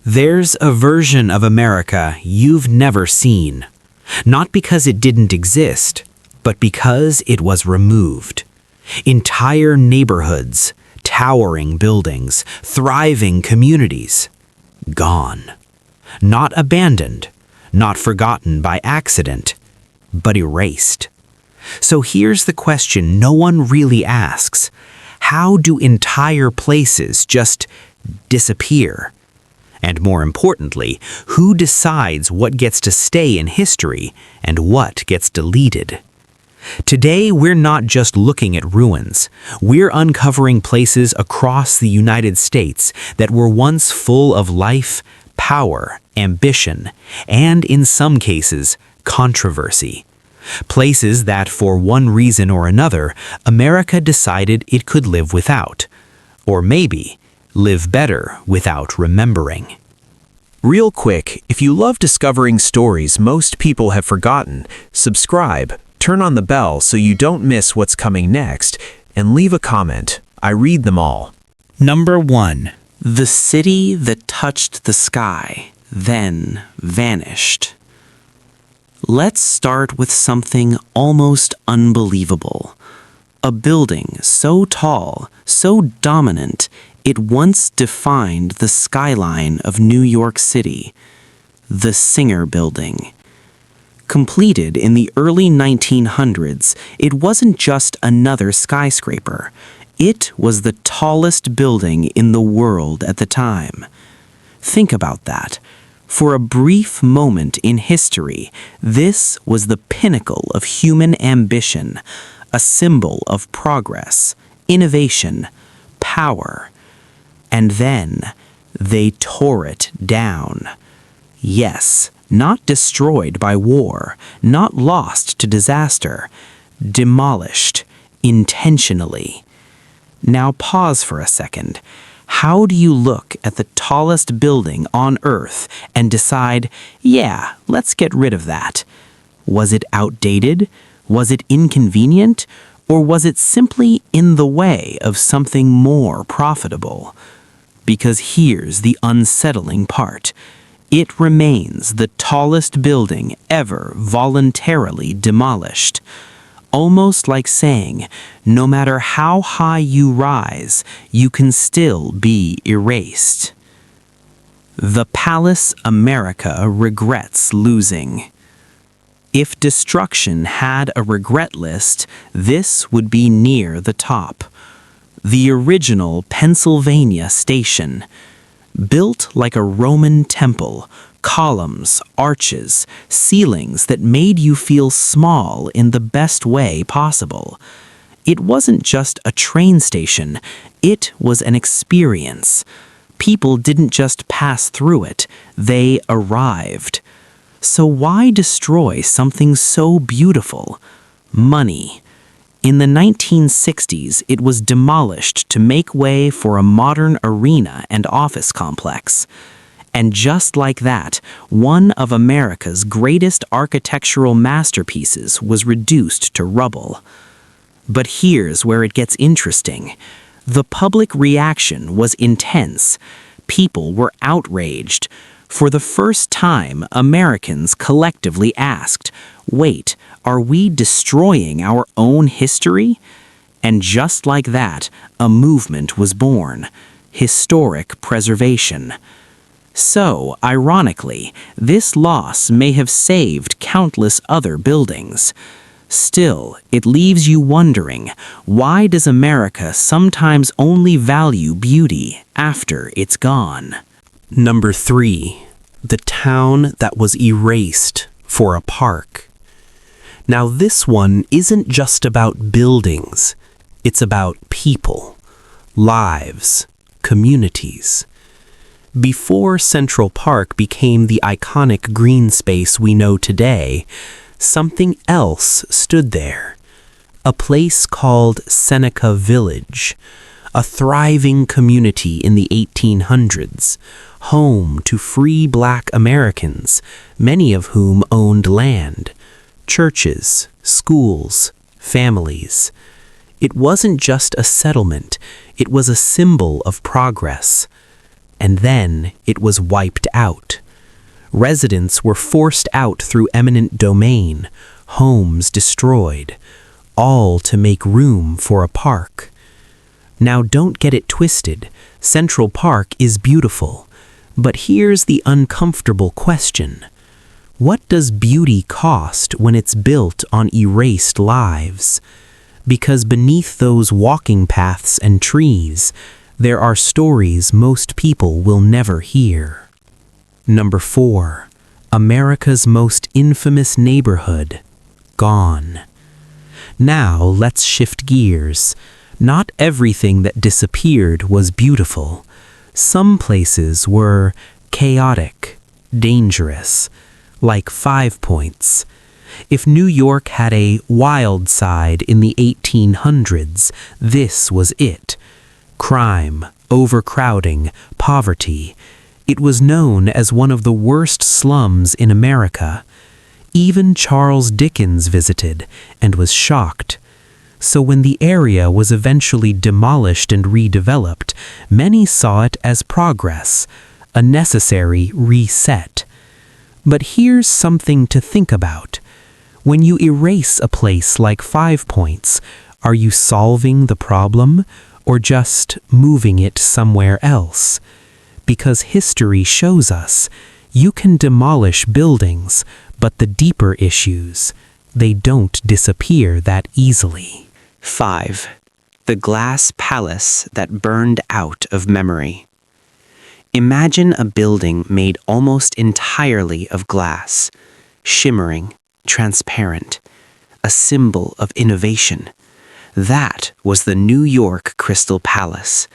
There's a version of America you've never seen. Not because it didn't exist, but because it was removed. Entire neighborhoods, towering buildings, thriving communities. Gone. Not abandoned, not forgotten by accident, but erased. So here's the question no one really asks. How do entire places just disappear? And more importantly, who decides what gets to stay in history and what gets deleted? Today, we're not just looking at ruins. We're uncovering places across the United States that were once full of life, power, ambition, and in some cases, controversy. Places that, for one reason or another, America decided it could live without. Or maybe, live better without remembering. Real quick, if you love discovering stories most people have forgotten, subscribe, turn on the bell so you don't miss what's coming next, and leave a comment. I read them all. Number 1. The city that touched the sky, then vanished. Let's start with something almost unbelievable. A building so tall, so dominant, it once defined the skyline of New York City, the Singer Building. Completed in the early 1900s, it wasn't just another skyscraper. It was the tallest building in the world at the time. Think about that. For a brief moment in history, this was the pinnacle of human ambition, a symbol of progress, innovation, power. And then they tore it down. Yes, not destroyed by war, not lost to disaster, demolished intentionally. Now pause for a second. How do you look at the tallest building on Earth and decide, yeah, let's get rid of that? Was it outdated? Was it inconvenient? Or was it simply in the way of something more profitable? Because here's the unsettling part. It remains the tallest building ever voluntarily demolished. Almost like saying, no matter how high you rise, you can still be erased. The Palace America regrets losing. If destruction had a regret list, this would be near the top. The original Pennsylvania Station, built like a Roman temple, columns, arches, ceilings that made you feel small in the best way possible. It wasn't just a train station, it was an experience. People didn't just pass through it, they arrived. So why destroy something so beautiful? Money. In the 1960s, it was demolished to make way for a modern arena and office complex. And just like that, one of America's greatest architectural masterpieces was reduced to rubble. But here's where it gets interesting. The public reaction was intense. People were outraged. For the first time, Americans collectively asked, wait, are we destroying our own history? And just like that, a movement was born. Historic preservation. So, ironically, this loss may have saved countless other buildings. Still, it leaves you wondering, why does America sometimes only value beauty after it's gone? Number 3. The town that was erased for a park. Now this one isn't just about buildings. It's about people, lives, communities. Before Central Park became the iconic green space we know today, something else stood there. A place called Seneca Village, a thriving community in the 1800s, home to free Black Americans, many of whom owned land, churches, schools, families. It wasn't just a settlement, it was a symbol of progress. and then it was wiped out. Residents were forced out through eminent domain, homes destroyed, all to make room for a park. Now don't get it twisted, Central Park is beautiful, but here's the uncomfortable question. What does beauty cost when it's built on erased lives? Because beneath those walking paths and trees, there are stories most people will never hear. Number 4. America's most infamous neighborhood, gone. Now let's shift gears. Not everything that disappeared was beautiful. Some places were chaotic, dangerous, like 5 Points. If New York had a wild side in the 1800s, this was it. Crime, overcrowding, poverty. It was known as one of the worst slums in America. Even Charles Dickens visited and was shocked. So when the area was eventually demolished and redeveloped, many saw it as progress, a necessary reset. But here's something to think about. When you erase a place like 5 Points, are you solving the problem or just moving it somewhere else? Because history shows us you can demolish buildings, but the deeper issues, they don't disappear that easily. 5. The glass palace that burned out of memory. Imagine a building made almost entirely of glass, shimmering, transparent, a symbol of innovation. That was the New York Crystal Palace.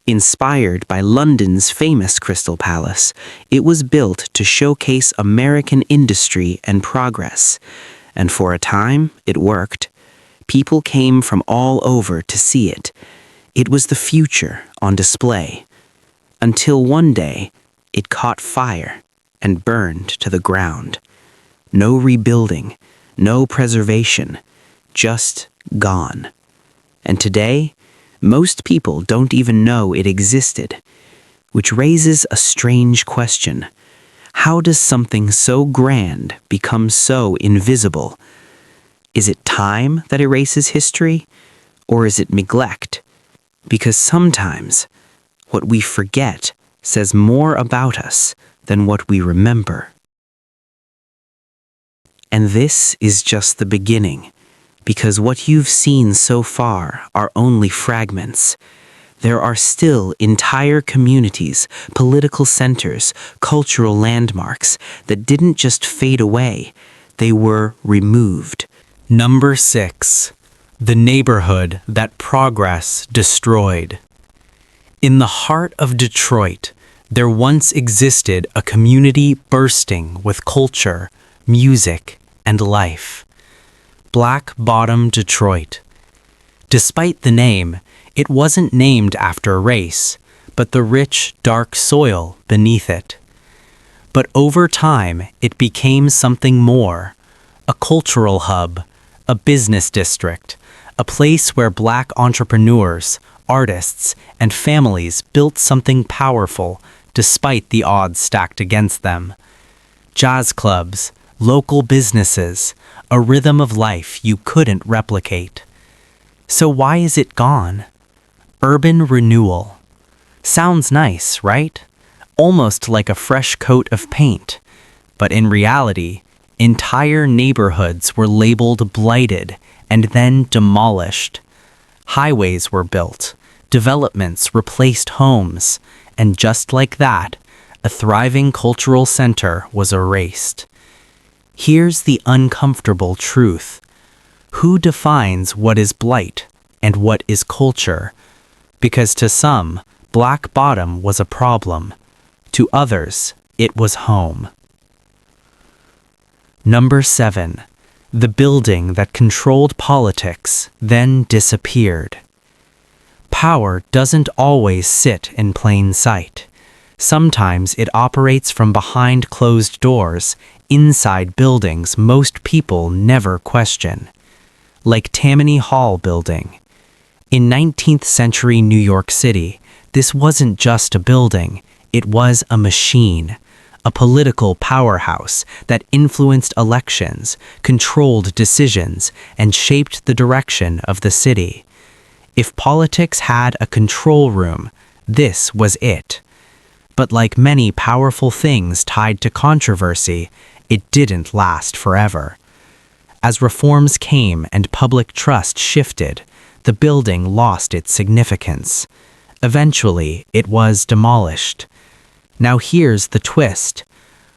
Inspired by London's famous Crystal Palace, it was built to showcase American industry and progress. And for a time, it worked. People came from all over to see it. It was the future on display. Until one day, it caught fire and burned to the ground. No rebuilding, no preservation, just gone. And today, most people don't even know it existed, which raises a strange question. How does something so grand become so invisible? Is it time that erases history, or is it neglect? Because sometimes what we forget says more about us than what we remember. And this is just the beginning, because what you've seen so far are only fragments. There are still entire communities, political centers, cultural landmarks that didn't just fade away, they were removed. Number 6. The neighborhood that progress destroyed. In the heart of Detroit, there once existed a community bursting with culture, music, and life. Black Bottom, Detroit. Despite the name, it wasn't named after race, but the rich, dark soil beneath it. But over time, it became something more. A cultural hub, a business district, a place where Black entrepreneurs, artists, and families built something powerful despite the odds stacked against them. Jazz clubs, local businesses, a rhythm of life you couldn't replicate. So why is it gone? Urban renewal. Sounds nice, right? Almost like a fresh coat of paint. But in reality, entire neighborhoods were labeled blighted and then demolished. Highways were built, developments replaced homes, and just like that, a thriving cultural center was erased. Here's the uncomfortable truth. Who defines what is blight and what is culture? Because to some, Black Bottom was a problem. To others, it was home. Number 7. The building that controlled politics then disappeared. Power doesn't always sit in plain sight. Sometimes it operates from behind closed doors, inside buildings most people never question. Like Tammany Hall building. In 19th century New York City, this wasn't just a building, It was a machine, a political powerhouse that influenced elections, controlled decisions, and shaped the direction of the city. If politics had a control room, this was it. But like many powerful things tied to controversy, it didn't last forever. As reforms came and public trust shifted, the building lost its significance. Eventually, it was demolished. Now here's the twist.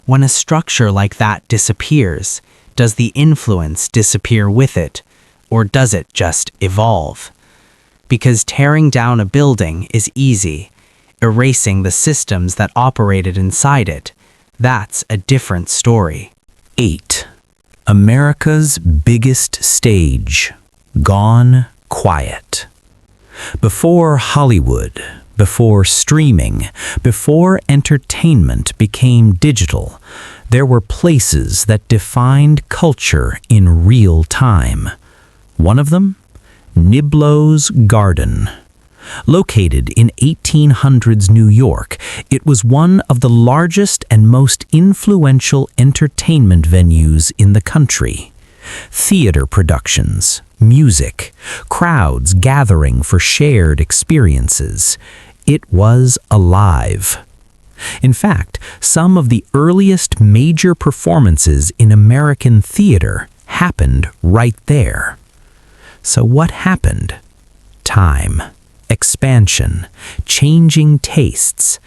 When a structure like that disappears, does the influence disappear with it, or does it just evolve? Because tearing down a building is easy. Erasing the systems that operated inside it, that's a different story. 8. America's biggest stage. Gone quiet. Before Hollywood, before streaming, before entertainment became digital, there were places that defined culture in real time. One of them? Niblo's Garden. Located in 1800s New York, it was one of the largest and most influential entertainment venues in the country. Theater productions, music, crowds gathering for shared experiences. It was alive. In fact, some of the earliest major performances in American theater happened right there. So what happened? Time, expansion, changing tastes,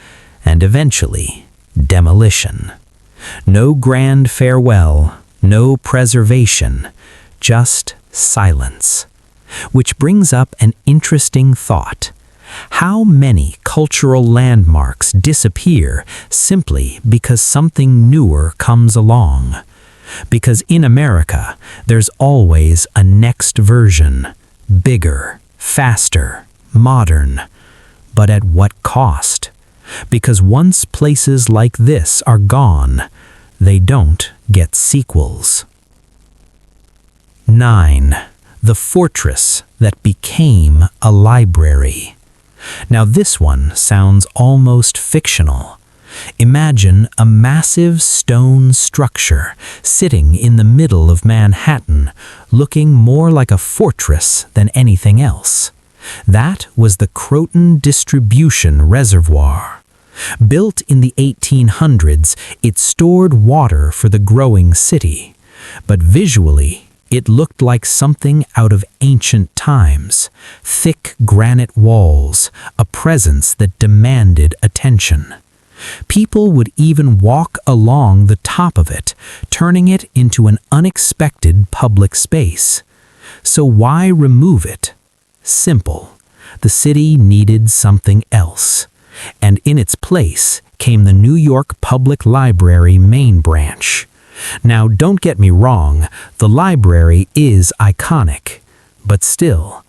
and eventually demolition. No grand farewell, no preservation, just silence. Which brings up an interesting thought. How many cultural landmarks disappear simply because something newer comes along? Because in America, there's always a next version, bigger, faster, modern. But at what cost? Because once places like this are gone, they don't get sequels. 9. The fortress that became a library. Now this one sounds almost fictional. Imagine a massive stone structure sitting in the middle of Manhattan, looking more like a fortress than anything else. That was the Croton Distribution Reservoir. Built in the 1800s, it stored water for the growing city. But visually, it looked like something out of ancient times. Thick granite walls, a presence that demanded attention. People would even walk along the top of it, turning it into an unexpected public space. So why remove it? Simple. The city needed something else. And in its place came the New York Public Library main branch. Now, don't get me wrong, the library is iconic. But still,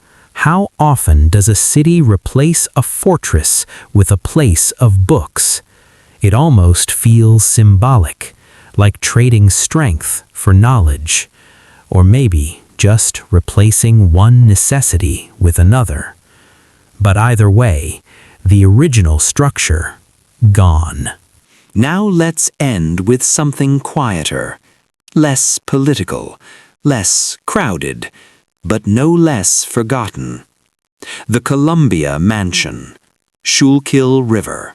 how often does a city replace a fortress with a place of books? It almost feels symbolic, like trading strength for knowledge. Or maybe just replacing one necessity with another. But either way, the original structure, gone. Now let's end with something quieter, less political, less crowded, but no less forgotten. The Columbia Mansion, Schuylkill River.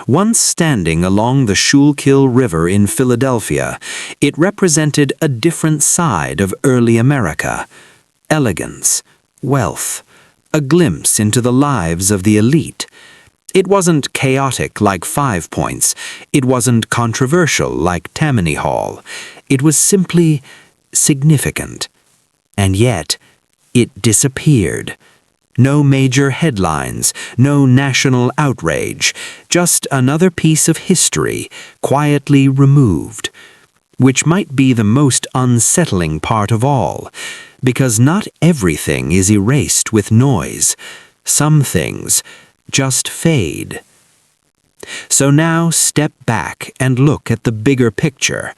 Once standing along the Schuylkill River in Philadelphia, it represented a different side of early America. Elegance, wealth, a glimpse into the lives of the elite. It wasn't chaotic like 5 Points. It wasn't controversial like Tammany Hall. It was simply significant. And yet, it disappeared. No major headlines, no national outrage, just another piece of history quietly removed. Which might be the most unsettling part of all, because not everything is erased with noise. Some things just fade. So now step back and look at the bigger picture.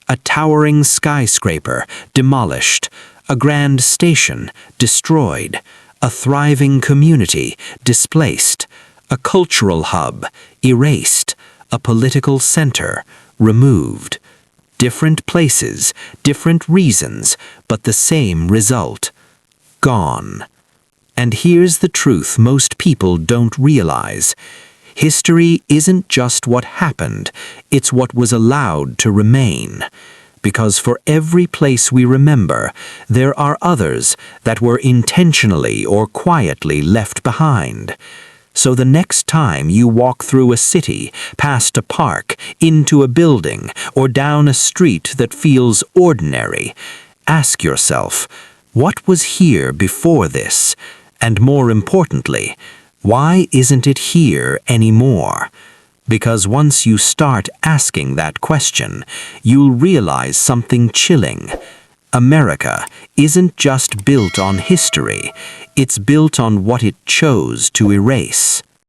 A towering skyscraper demolished, a grand station destroyed, a thriving community displaced, A cultural hub, erased. A political center, removed. Different places, different reasons, but the same result. Gone. And here's the truth most people don't realize. History isn't just what happened, it's what was allowed to remain. Because for every place we remember, there are others that were intentionally or quietly left behind. So the next time you walk through a city, past a park, into a building, or down a street that feels ordinary, ask yourself, what was here before this? And more importantly, why isn't it here anymore? Because once you start asking that question, you'll realize something chilling. America isn't just built on history, it's built on what it chose to erase.